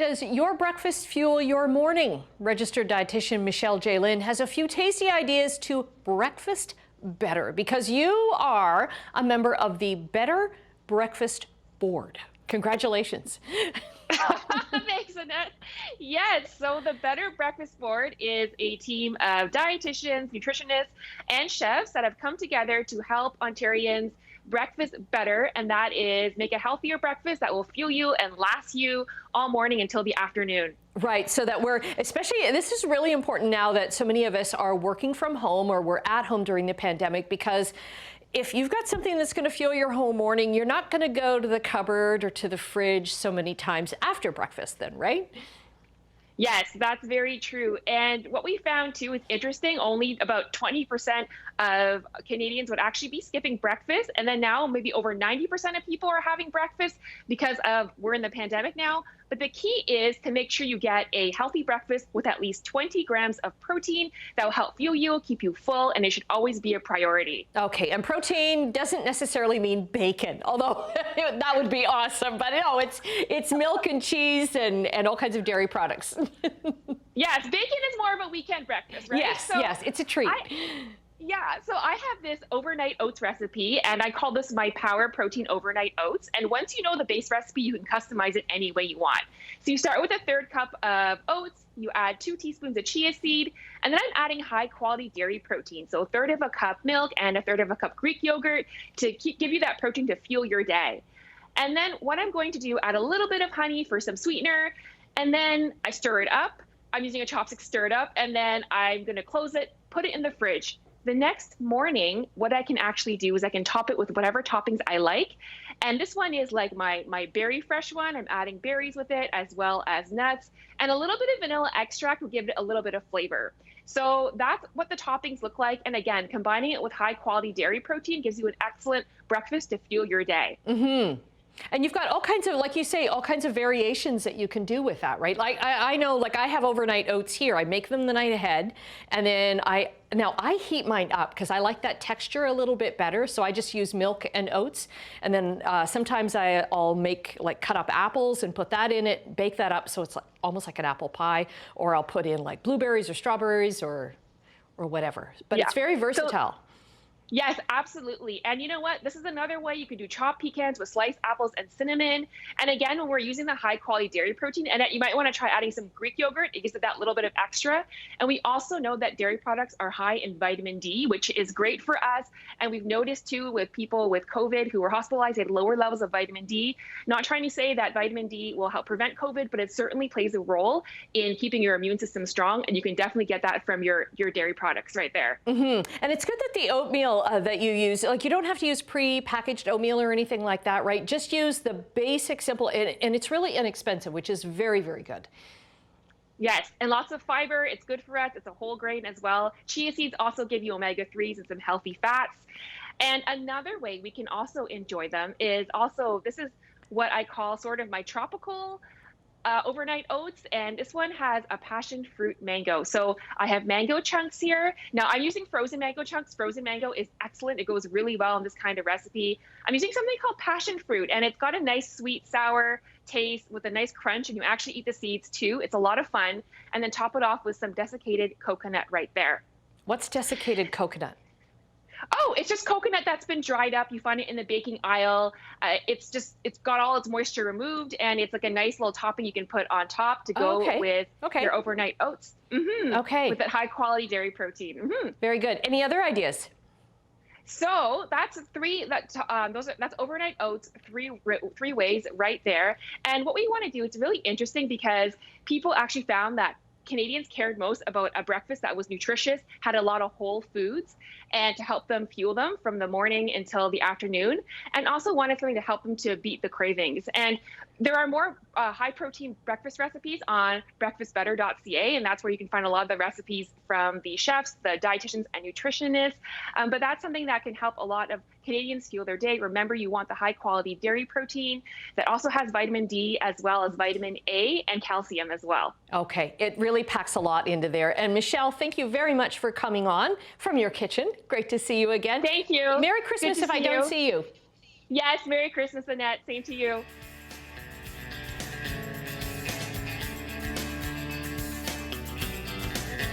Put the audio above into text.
Does your breakfast fuel your morning? Registered dietitian Michelle Jaelin has a few tasty ideas to breakfast better because you are a member of the Better Breakfast Board. Congratulations. Thanks, Annette. Yes, so the Better Breakfast Board is a team of dietitians, nutritionists, and chefs that have come together to help Ontarians breakfast better, and that is make a healthier breakfast that will fuel you and last you all morning until the afternoon. Right, so that we're, especially, this is really important now that so many of us are working from home or we're at home during the pandemic, because if you've got something that's going to fuel your whole morning, you're not going to go to the cupboard or to the fridge so many times after breakfast then, right? Yes, that's very true. And what we found too is interesting, only about 20% of Canadians would actually be skipping breakfast. And then now maybe over 90% of people are having breakfast because of we're in the pandemic now. But the key is to make sure you get a healthy breakfast with at least 20 grams of protein that will help fuel you, keep you full, and it should always be a priority. Okay, and protein doesn't necessarily mean bacon, although that would be awesome. But no, it's milk and cheese and all kinds of dairy products. Yes, bacon is more of a weekend breakfast, right? Yes, yes, it's a treat. So I have this overnight oats recipe, and I call this my Power Protein Overnight Oats. And once you know the base recipe, you can customize it any way you want. So you start with a third cup of oats, you add 2 teaspoons of chia seed, and then I'm adding high quality dairy protein. So a third of a cup milk and a third of a cup Greek yogurt to give you that protein to fuel your day. And then what I'm going to do, add a little bit of honey for some sweetener, and then I stir it up. I'm using a chopstick to stir it up, and then I'm going to close it, put it in the fridge. The next morning, what I can actually do is I can top it with whatever toppings I like. And this one is like my berry fresh one. I'm adding berries with it as well as nuts. And a little bit of vanilla extract will give it a little bit of flavor. So that's what the toppings look like. And again, combining it with high quality dairy protein gives you an excellent breakfast to fuel your day. Mm-hmm. And you've got all kinds of, like you say, all kinds of variations that you can do with that, right? Like I know, like I have overnight oats here. I make them the night ahead, and then I heat mine up because I like that texture a little bit better. So I just use milk and oats, and then sometimes I'll make like cut up apples and put that in it, bake that up so it's like, almost like an apple pie, or I'll put in like blueberries or strawberries or whatever. But yeah, it's very versatile. Yes, absolutely. And you know what? This is another way you can do chopped pecans with sliced apples and cinnamon. And again, when we're using the high quality dairy protein, and you might want to try adding some Greek yogurt. It gives it that little bit of extra. And we also know that dairy products are high in vitamin D, which is great for us. And we've noticed too with people with COVID who were hospitalized, they had lower levels of vitamin D. Not trying to say that vitamin D will help prevent COVID, but it certainly plays a role in keeping your immune system strong. And you can definitely get that from your dairy products right there. Mm-hmm. And it's good that the oatmeal that you use, like you don't have to use pre-packaged oatmeal or anything like that, right? Just use the basic, simple, and it's really inexpensive, which is very, very good. Yes, and lots of fiber. It's good for us. It's a whole grain as well. Chia seeds also give you omega-3s and some healthy fats. And another way we can also enjoy them is also, this is what I call sort of my tropical overnight oats, and this one has a passion fruit mango. So I have mango chunks here. Now I'm using frozen mango chunks. Frozen mango is excellent. It goes really well in this kind of recipe. I'm using something called passion fruit, and it's got a nice sweet sour taste with a nice crunch, and you actually eat the seeds too. It's a lot of fun. And then top it off with some desiccated coconut right there. What's desiccated coconut? Oh, it's just coconut that's been dried up. You find it in the baking aisle. It's got all its moisture removed, and it's like a nice little topping you can put on top to go with your overnight oats. Mm-hmm. Okay. With that high quality dairy protein. Mm-hmm. Very good. Any other ideas? So that's that's overnight oats, three ways right there. And what we want to do, it's really interesting because people actually found that Canadians cared most about a breakfast that was nutritious, had a lot of whole foods, and to help them fuel them from the morning until the afternoon, and also wanted something to help them to beat the cravings. And there are more high protein breakfast recipes on breakfastbetter.ca, and that's where you can find a lot of the recipes from the chefs, the dietitians, and nutritionists. But that's something that can help a lot of Canadians fuel their day. Remember, you want the high quality dairy protein that also has vitamin D as well as vitamin A and calcium as well. Okay, it really packs a lot into there. And Michelle, thank you very much for coming on from your kitchen. Great to see you again. Thank you. Merry Christmas if I don't see you. Yes, Merry Christmas, Annette. Same to you.